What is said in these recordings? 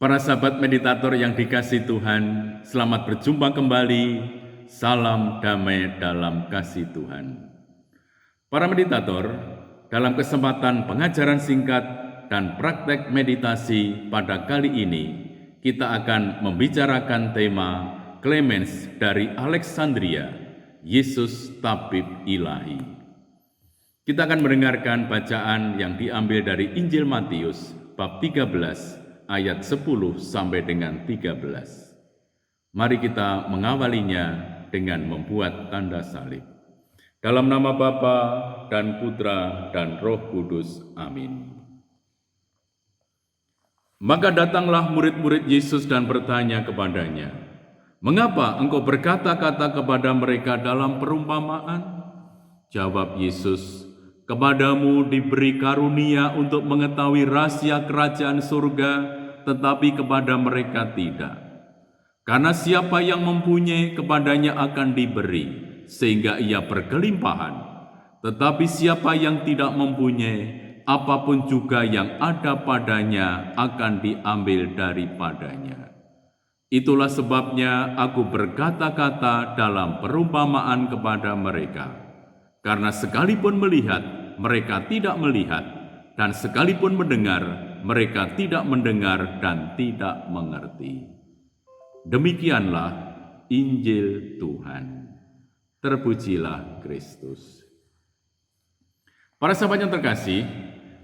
Para sahabat meditator yang dikasihi Tuhan, selamat berjumpa kembali. Salam damai dalam kasih Tuhan. Para meditator, dalam kesempatan pengajaran singkat dan praktek meditasi pada kali ini, kita akan membicarakan tema Clemens dari Alexandria, Yesus Tabib Ilahi. Kita akan mendengarkan bacaan yang diambil dari Injil Matius, bab 13, ayat 10 sampai dengan 13. Mari kita mengawalinya dengan membuat tanda salib. Dalam nama Bapa dan Putra dan Roh Kudus. Amin. Maka datanglah murid-murid Yesus dan bertanya kepadanya, "Mengapa engkau berkata-kata kepada mereka dalam perumpamaan?" Jawab Yesus, "Kepadamu diberi karunia untuk mengetahui rahasia kerajaan surga, tetapi kepada mereka tidak. Karena siapa yang mempunyai, kepadanya akan diberi, sehingga ia berkelimpahan. Tetapi siapa yang tidak mempunyai, apapun juga yang ada padanya akan diambil daripadanya. Itulah sebabnya aku berkata-kata dalam perumpamaan kepada mereka. Karena sekalipun melihat, mereka tidak melihat, dan sekalipun mendengar, mereka tidak mendengar dan tidak mengerti." Demikianlah Injil Tuhan. Terpujilah Kristus. Para sahabat yang terkasih,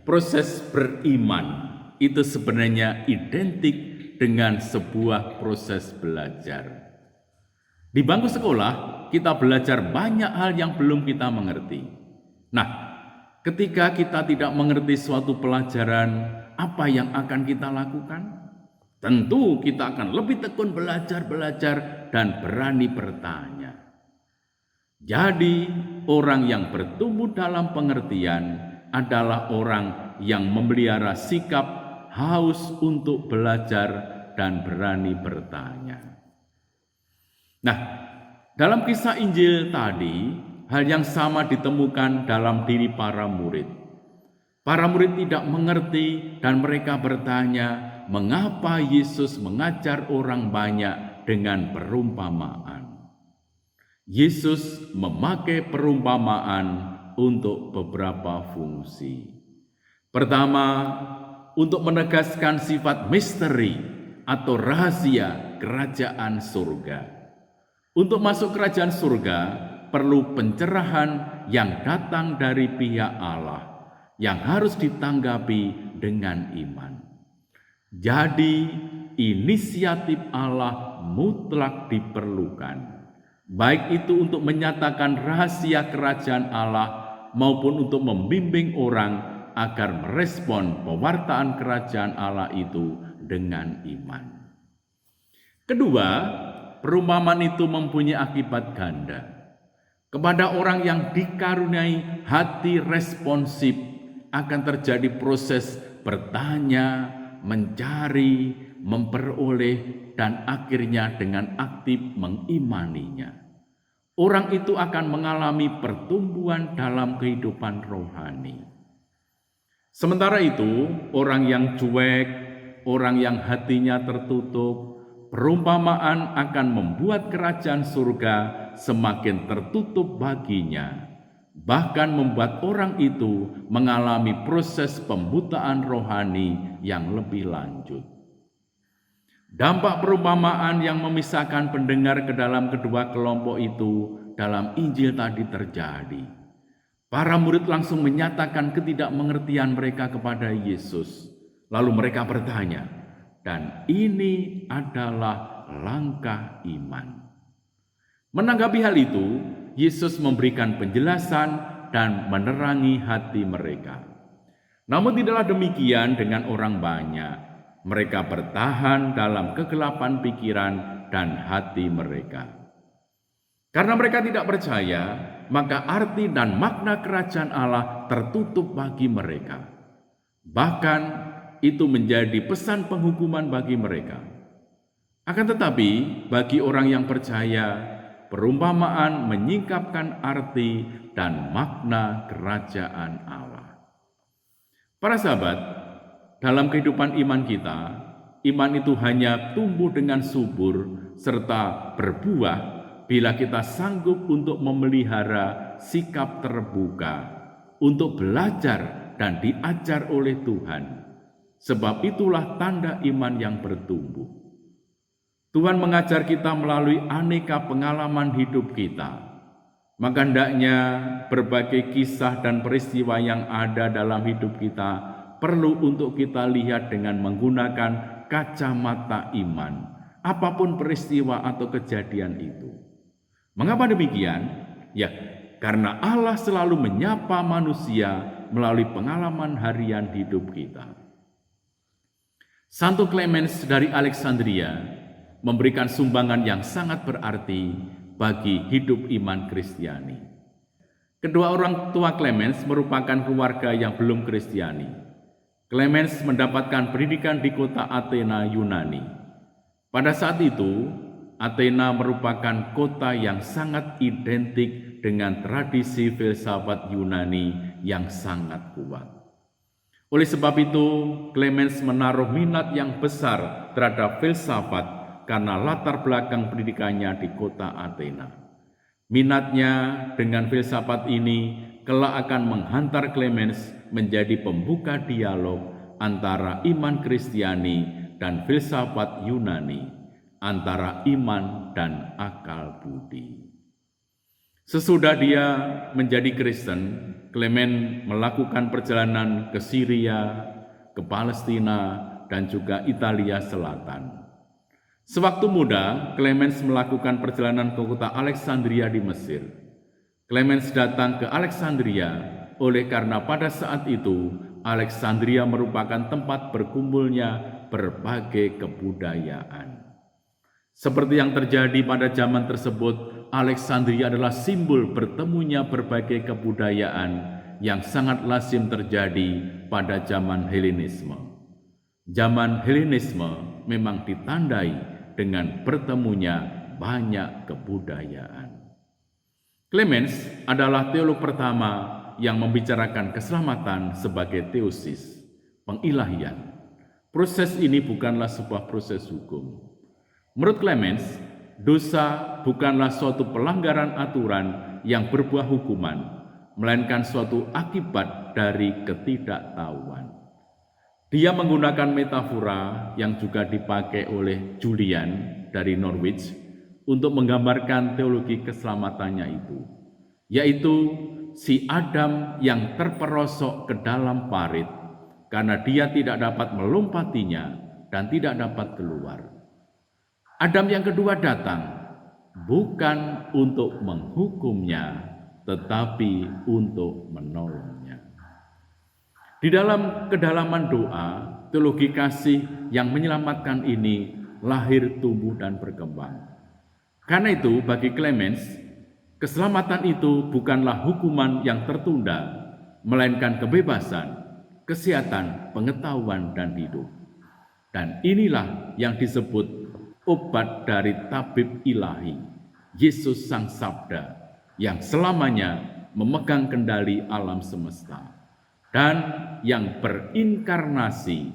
proses beriman itu sebenarnya identik dengan sebuah proses belajar. Di bangku sekolah, kita belajar banyak hal yang belum kita mengerti. Nah, ketika kita tidak mengerti suatu pelajaran, apa yang akan kita lakukan? Tentu kita akan lebih tekun belajar dan berani bertanya. Jadi, orang yang bertumbuh dalam pengertian adalah orang yang memelihara sikap haus untuk belajar dan berani bertanya. Nah, dalam kisah Injil tadi, hal yang sama ditemukan dalam diri para murid. Para murid tidak mengerti dan mereka bertanya, mengapa Yesus mengajar orang banyak dengan perumpamaan? Yesus memakai perumpamaan untuk beberapa fungsi. Pertama, untuk menegaskan sifat misteri atau rahasia kerajaan surga. Untuk masuk kerajaan surga, perlu pencerahan yang datang dari pihak Allah, yang harus ditanggapi dengan iman. Jadi, inisiatif Allah mutlak diperlukan, baik itu untuk menyatakan rahasia kerajaan Allah maupun untuk membimbing orang agar merespon pewartaan kerajaan Allah itu dengan iman. Kedua, perumpamaan itu mempunyai akibat ganda. Kepada orang yang dikaruniai hati responsif akan terjadi proses bertanya, mencari, memperoleh, dan akhirnya dengan aktif mengimaninya. Orang itu akan mengalami pertumbuhan dalam kehidupan rohani. Sementara itu, orang yang cuek, orang yang hatinya tertutup, perumpamaan akan membuat kerajaan surga semakin tertutup baginya, bahkan membuat orang itu mengalami proses pembutaan rohani yang lebih lanjut. Dampak perumpamaan yang memisahkan pendengar ke dalam kedua kelompok itu dalam Injil tadi terjadi. Para murid langsung menyatakan ketidakmengertian mereka kepada Yesus. Lalu mereka bertanya, dan ini adalah langkah iman. Menanggapi hal itu, Yesus memberikan penjelasan dan menerangi hati mereka. Namun tidaklah demikian dengan orang banyak. Mereka bertahan dalam kegelapan pikiran dan hati mereka. Karena mereka tidak percaya, maka arti dan makna kerajaan Allah tertutup bagi mereka. Bahkan itu menjadi pesan penghukuman bagi mereka. Akan tetapi, bagi orang yang percaya, perumpamaan menyingkapkan arti dan makna kerajaan Allah. Para sahabat, dalam kehidupan iman kita, iman itu hanya tumbuh dengan subur serta berbuah bila kita sanggup untuk memelihara sikap terbuka, untuk belajar dan diajar oleh Tuhan. Sebab itulah tanda iman yang bertumbuh. Tuhan mengajar kita melalui aneka pengalaman hidup kita. Maka hendaknya berbagai kisah dan peristiwa yang ada dalam hidup kita perlu untuk kita lihat dengan menggunakan kacamata iman, apapun peristiwa atau kejadian itu. Mengapa demikian? Ya, karena Allah selalu menyapa manusia melalui pengalaman harian hidup kita. Santo Clemens dari Alexandria memberikan sumbangan yang sangat berarti bagi hidup iman Kristiani. Kedua orang tua Clemens merupakan keluarga yang belum Kristiani. Clemens mendapatkan pendidikan di kota Athena, Yunani. Pada saat itu, Athena merupakan kota yang sangat identik dengan tradisi filsafat Yunani yang sangat kuat. Oleh sebab itu, Clemens menaruh minat yang besar terhadap filsafat karena latar belakang pendidikannya di kota Athena. Minatnya dengan filsafat ini kelak akan menghantar Clemens menjadi pembuka dialog antara iman Kristiani dan filsafat Yunani, antara iman dan akal budi. Sesudah dia menjadi Kristen, Clemens melakukan perjalanan ke Syria, ke Palestina, dan juga Italia Selatan. Sewaktu muda, Clemens melakukan perjalanan ke kota Alexandria di Mesir. Clemens datang ke Alexandria oleh karena pada saat itu Alexandria merupakan tempat berkumpulnya berbagai kebudayaan. Seperti yang terjadi pada zaman tersebut, Alexandria adalah simbol bertemunya berbagai kebudayaan yang sangat lazim terjadi pada zaman Helenisme. Zaman Helenisme memang ditandai dengan bertemunya banyak kebudayaan. Clemens adalah teolog pertama yang membicarakan keselamatan sebagai teosis, pengilahian. Proses ini bukanlah sebuah proses hukum. Menurut Clemens, dosa bukanlah suatu pelanggaran aturan yang berbuah hukuman, melainkan suatu akibat dari ketidaktahuan. Dia menggunakan metafora yang juga dipakai oleh Julian dari Norwich untuk menggambarkan teologi keselamatannya itu, yaitu si Adam yang terperosok ke dalam parit karena dia tidak dapat melompatinya dan tidak dapat keluar. Adam yang kedua datang bukan untuk menghukumnya, tetapi untuk menolongnya. Di dalam kedalaman doa, teologi kasih yang menyelamatkan ini lahir, tumbuh, dan berkembang. Karena itu, bagi Clemens, keselamatan itu bukanlah hukuman yang tertunda, melainkan kebebasan, kesehatan, pengetahuan, dan hidup. Dan inilah yang disebut obat dari tabib ilahi, Yesus Sang Sabda, yang selamanya memegang kendali alam semesta dan yang berinkarnasi,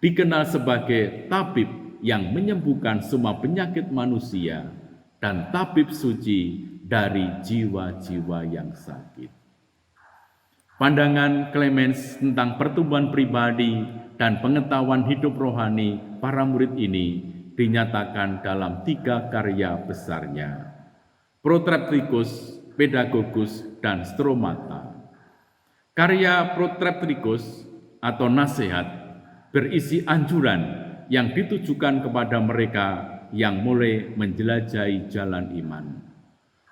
dikenal sebagai tabib yang menyembuhkan semua penyakit manusia dan tabib suci dari jiwa-jiwa yang sakit. Pandangan Clemens tentang pertumbuhan pribadi dan pengetahuan hidup rohani para murid ini dinyatakan dalam 3 karya besarnya, Protrepticus, Pedagogus, dan Stromata. Karya Protrepticus atau nasihat berisi anjuran yang ditujukan kepada mereka yang mulai menjelajahi jalan iman.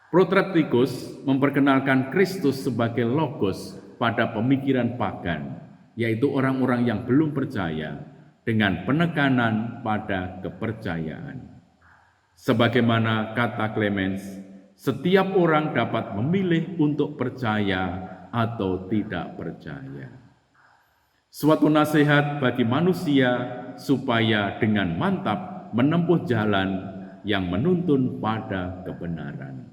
Protrepticus memperkenalkan Kristus sebagai logos pada pemikiran pagan, yaitu orang-orang yang belum percaya, dengan penekanan pada kepercayaan. Sebagaimana kata Clemens, setiap orang dapat memilih untuk percaya atau tidak percaya. Suatu nasihat bagi manusia supaya dengan mantap menempuh jalan yang menuntun pada kebenaran.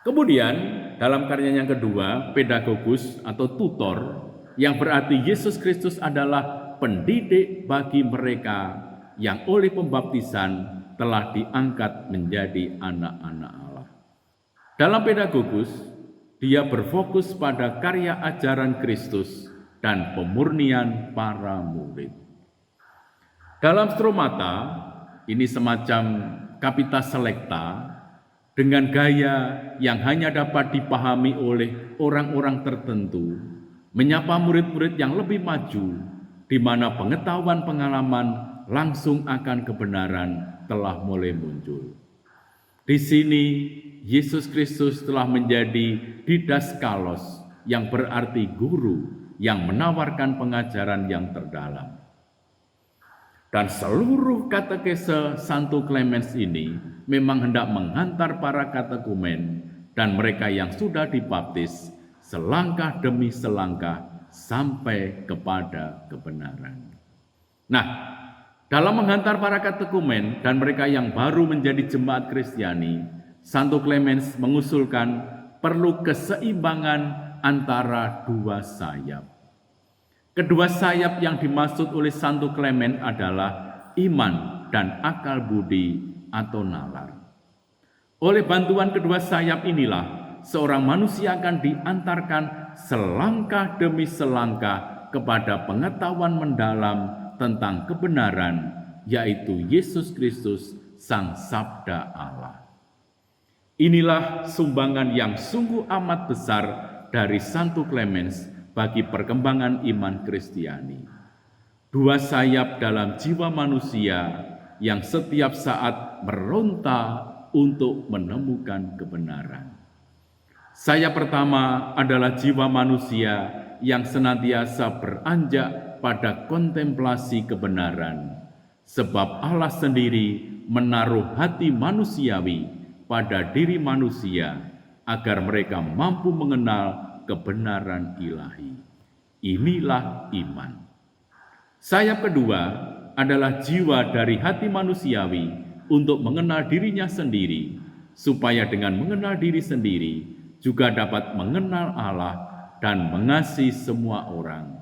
Kemudian dalam karyanya yang kedua, Pedagogus atau tutor, yang berarti Yesus Kristus adalah pendidik bagi mereka yang oleh pembaptisan telah diangkat menjadi anak-anak Allah. Dalam Pedagogus, dia berfokus pada karya ajaran Kristus dan pemurnian para murid. Dalam Stromata, ini semacam Capita Selecta dengan gaya yang hanya dapat dipahami oleh orang-orang tertentu, menyapa murid-murid yang lebih maju, di mana pengetahuan pengalaman langsung akan kebenaran telah mulai muncul. Di sini, Yesus Kristus telah menjadi didaskalos, yang berarti guru yang menawarkan pengajaran yang terdalam. Dan seluruh katekese Santo Clemens ini memang hendak menghantar para katekumen dan mereka yang sudah dibaptis selangkah demi selangkah sampai kepada kebenaran. Nah, dalam menghantar para katekumen dan mereka yang baru menjadi jemaat Kristiani, Santo Clemens mengusulkan perlu keseimbangan antara dua sayap. Kedua sayap yang dimaksud oleh Santo Clemens adalah iman dan akal budi atau nalar. Oleh bantuan kedua sayap inilah, seorang manusia akan diantarkan selangkah demi selangkah kepada pengetahuan mendalam tentang kebenaran, yaitu Yesus Kristus, Sang Sabda Allah. Inilah sumbangan yang sungguh amat besar dari Santo Clemens bagi perkembangan iman Kristiani. Dua sayap dalam jiwa manusia yang setiap saat meronta untuk menemukan kebenaran. Sayap pertama adalah jiwa manusia yang senantiasa beranjak pada kontemplasi kebenaran, sebab Allah sendiri menaruh hati manusiawi pada diri manusia agar mereka mampu mengenal kebenaran ilahi. Inilah iman. Sayap kedua adalah jiwa dari hati manusiawi untuk mengenal dirinya sendiri, supaya dengan mengenal diri sendiri juga dapat mengenal Allah dan mengasihi semua orang,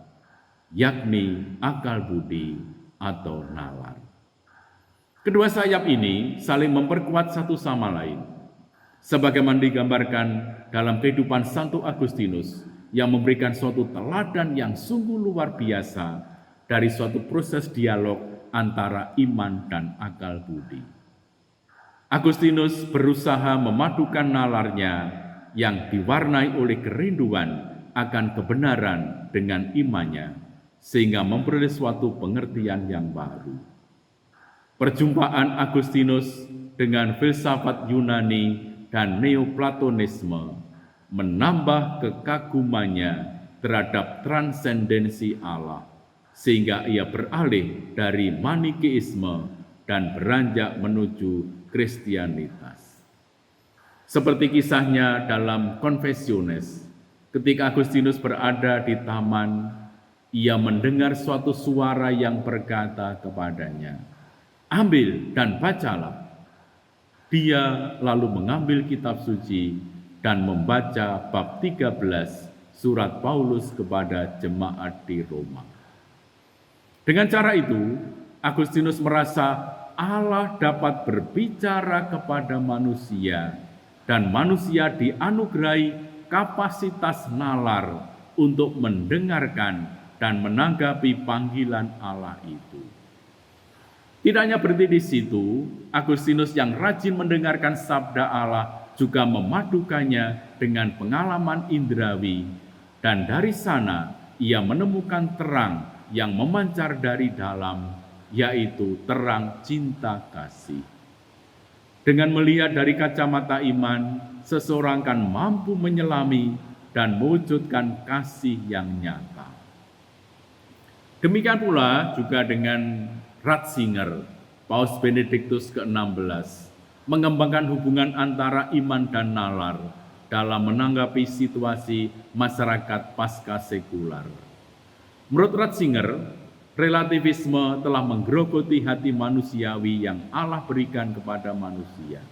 yakni akal budi atau nalar. Kedua sayap ini saling memperkuat satu sama lain, sebagaimana digambarkan dalam kehidupan Santo Agustinus yang memberikan suatu teladan yang sungguh luar biasa dari suatu proses dialog antara iman dan akal budi. Agustinus berusaha memadukan nalarnya yang diwarnai oleh kerinduan akan kebenaran dengan imannya, sehingga memperoleh suatu pengertian yang baru. Perjumpaan Agustinus dengan filsafat Yunani dan Neoplatonisme menambah kekagumannya terhadap transendensi Allah, sehingga ia beralih dari Manikeisme dan beranjak menuju Kristianitas. Seperti kisahnya dalam Confessiones, ketika Agustinus berada di taman, ia mendengar suatu suara yang berkata kepadanya, "Ambil dan bacalah." Dia lalu mengambil kitab suci dan membaca bab 13 surat Paulus kepada jemaat di Roma. Dengan cara itu, Agustinus merasa Allah dapat berbicara kepada manusia dan manusia dianugerahi kapasitas nalar untuk mendengarkan dan menanggapi panggilan Allah itu. Tidak hanya berhenti di situ, Agustinus yang rajin mendengarkan sabda Allah juga memadukannya dengan pengalaman indrawi, dan dari sana ia menemukan terang yang memancar dari dalam, yaitu terang cinta kasih. Dengan melihat dari kacamata iman, seseorang kan mampu menyelami dan mewujudkan kasih yang nyata. Demikian pula juga dengan Ratzinger, Paus Benediktus ke-16, mengembangkan hubungan antara iman dan nalar dalam menanggapi situasi masyarakat pasca sekular. Menurut Ratzinger, relativisme telah menggerogoti hati manusiawi yang Allah berikan kepada manusia.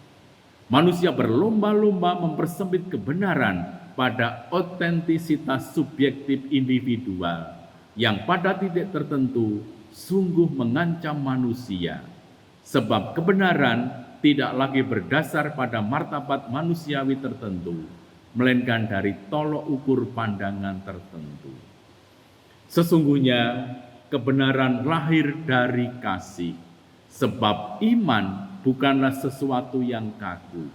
Manusia berlomba-lomba mempersempit kebenaran pada otentisitas subjektif individual yang pada titik tertentu sungguh mengancam manusia, sebab kebenaran tidak lagi berdasar pada martabat manusiawi tertentu, melainkan dari tolok ukur pandangan tertentu. Sesungguhnya kebenaran lahir dari kasih, sebab iman bukanlah sesuatu yang kaku,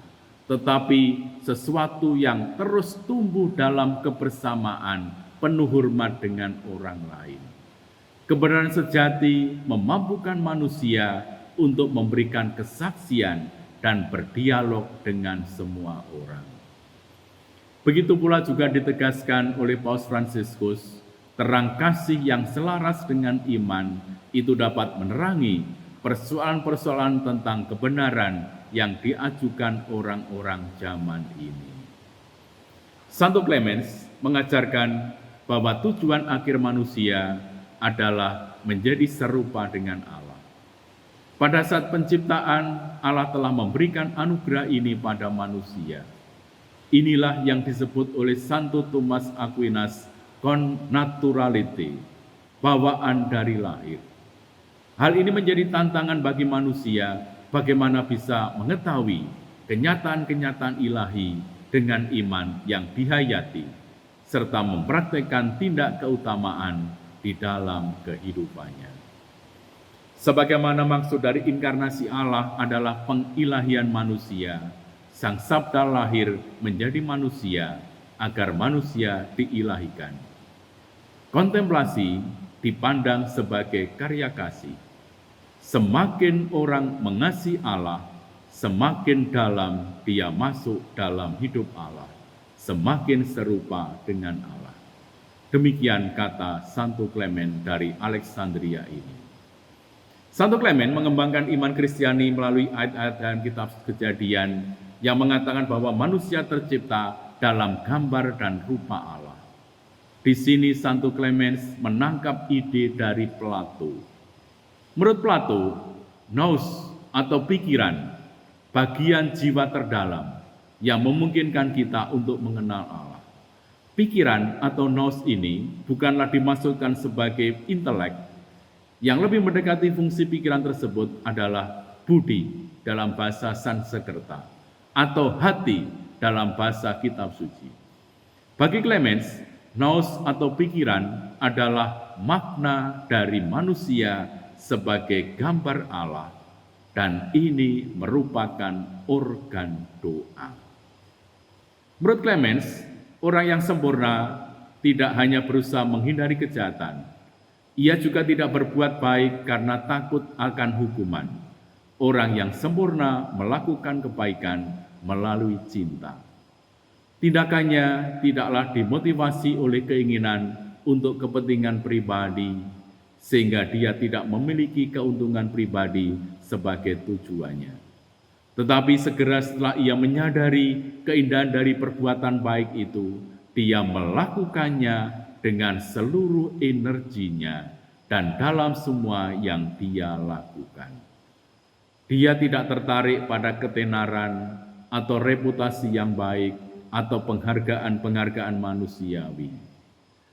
tetapi sesuatu yang terus tumbuh dalam kebersamaan penuh hormat dengan orang lain. Kebenaran sejati memampukan manusia untuk memberikan kesaksian dan berdialog dengan semua orang. Begitu pula juga ditegaskan oleh Paus Fransiskus, terang kasih yang selaras dengan iman itu dapat menerangi persoalan-persoalan tentang kebenaran yang diajukan orang-orang zaman ini. Santo Clemens mengajarkan bahwa tujuan akhir manusia adalah menjadi serupa dengan Allah. Pada saat penciptaan, Allah telah memberikan anugerah ini pada manusia. Inilah yang disebut oleh Santo Thomas Aquinas connaturalite, bawaan dari lahir. Hal ini menjadi tantangan bagi manusia bagaimana bisa mengetahui kenyataan-kenyataan ilahi dengan iman yang dihayati, serta mempraktekkan tindak keutamaan di dalam kehidupannya. Sebagaimana maksud dari inkarnasi Allah adalah pengilahian manusia, Sang Sabda lahir menjadi manusia agar manusia diilahikan. Kontemplasi dipandang sebagai karya kasih. Semakin orang mengasihi Allah, semakin dalam dia masuk dalam hidup Allah, semakin serupa dengan Allah. Demikian kata Santo Clement dari Alexandria ini. Santo Clement mengembangkan iman Kristiani melalui ayat-ayat dan kitab Kejadian yang mengatakan bahwa manusia tercipta dalam gambar dan rupa Allah. Di sini Santo Clemens menangkap ide dari Plato. Menurut Plato, nous atau pikiran, bagian jiwa terdalam yang memungkinkan kita untuk mengenal Allah. Pikiran atau nous ini bukanlah dimaksudkan sebagai intelek. Yang lebih mendekati fungsi pikiran tersebut adalah budi dalam bahasa Sanskerta atau hati dalam bahasa kitab suci. Bagi Clemens, nous atau pikiran adalah makna dari manusia sebagai gambar Allah, dan ini merupakan organ doa. Menurut Clemens, orang yang sempurna tidak hanya berusaha menghindari kejahatan, ia juga tidak berbuat baik karena takut akan hukuman. Orang yang sempurna melakukan kebaikan melalui cinta. Tindakannya tidaklah dimotivasi oleh keinginan untuk kepentingan pribadi, sehingga dia tidak memiliki keuntungan pribadi sebagai tujuannya. Tetapi segera setelah ia menyadari keindahan dari perbuatan baik itu, dia melakukannya dengan seluruh energinya dan dalam semua yang dia lakukan. Dia tidak tertarik pada ketenaran atau reputasi yang baik atau penghargaan-penghargaan manusiawi.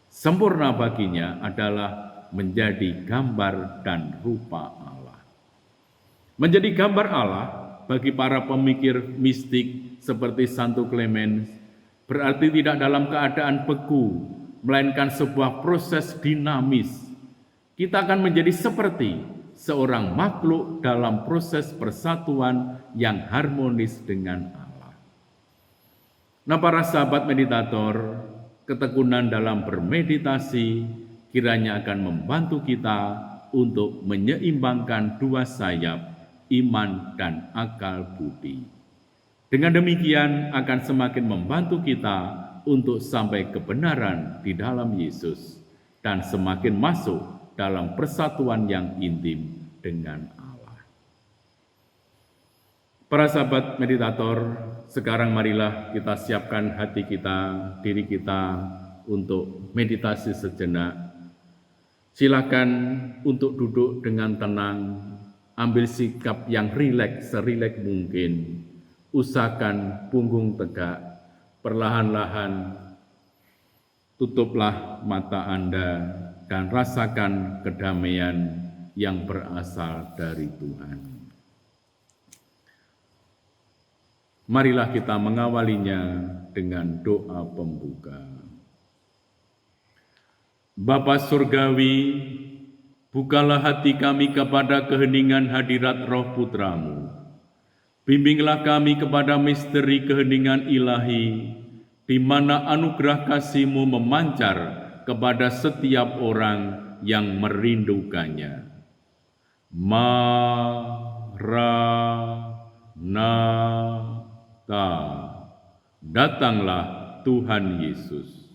Sempurna baginya adalah menjadi gambar dan rupa Allah. Menjadi gambar Allah bagi para pemikir mistik seperti Santo Clemens berarti tidak dalam keadaan beku, melainkan sebuah proses dinamis. Kita akan menjadi seperti seorang makhluk dalam proses persatuan yang harmonis dengan Allah. Nah, para sahabat meditator, ketekunan dalam bermeditasi kiranya akan membantu kita untuk menyeimbangkan dua sayap, iman dan akal budi. Dengan demikian akan semakin membantu kita untuk sampai kebenaran di dalam Yesus dan semakin masuk dalam persatuan yang intim dengan Allah. Para sahabat meditator, sekarang marilah kita siapkan hati kita, diri kita untuk meditasi sejenak. Silakan untuk duduk dengan tenang, ambil sikap yang rileks, serileks mungkin. Usahakan punggung tegak, perlahan-lahan tutuplah mata Anda, dan rasakan kedamaian yang berasal dari Tuhan. Marilah kita mengawalinya dengan doa pembuka. Bapa Surgawi, bukalah hati kami kepada keheningan hadirat Roh Putramu. Bimbinglah kami kepada misteri keheningan ilahi, di mana anugerah kasih-Mu memancar kepada setiap orang yang merindukannya. Maranatha, datanglah Tuhan Yesus.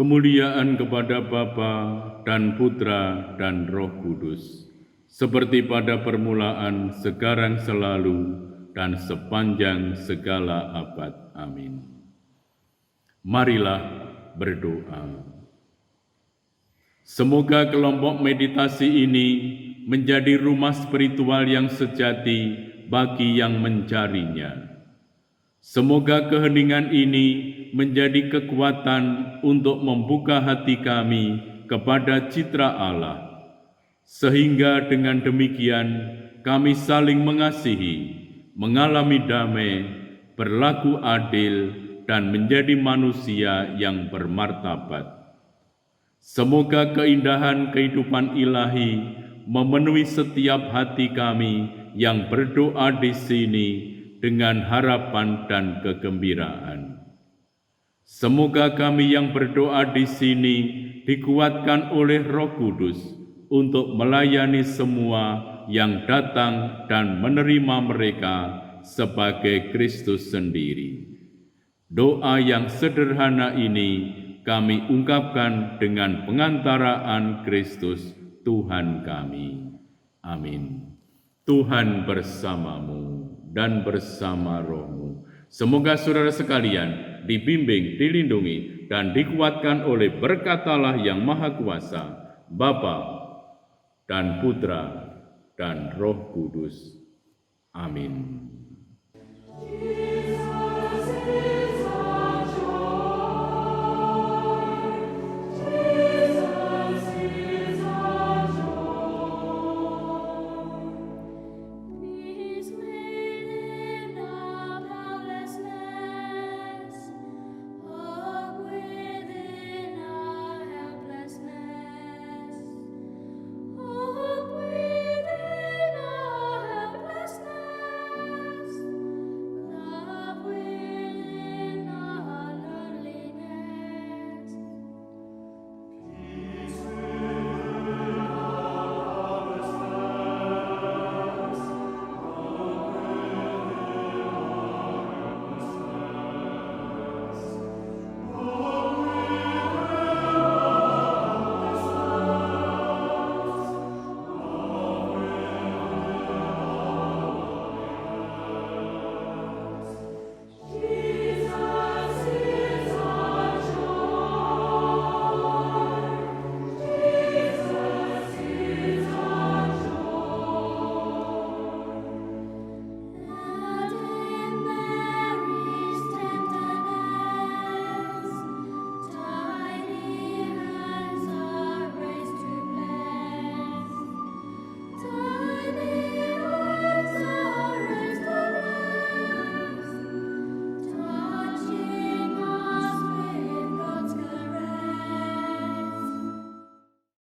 Kemuliaan kepada Bapa dan Putra dan Roh Kudus, seperti pada permulaan, sekarang, selalu, dan sepanjang segala abad. Amin. Marilah berdoa. Semoga kelompok meditasi ini menjadi rumah spiritual yang sejati bagi yang mencarinya. Semoga keheningan ini menjadi kekuatan untuk membuka hati kami kepada citra Allah, sehingga dengan demikian kami saling mengasihi, mengalami damai, berlaku adil, dan menjadi manusia yang bermartabat. Semoga keindahan kehidupan ilahi memenuhi setiap hati kami yang berdoa di sini dengan harapan dan kegembiraan. Semoga kami yang berdoa di sini dikuatkan oleh Roh Kudus untuk melayani semua yang datang dan menerima mereka sebagai Kristus sendiri. Doa yang sederhana ini kami ungkapkan dengan pengantaraan Kristus Tuhan kami. Amin. Tuhan bersamamu dan bersama rohmu. Semoga saudara sekalian dibimbing, dilindungi, dan dikuatkan oleh berkat Allah yang Maha Kuasa, Bapa dan Putra dan Roh Kudus. Amin.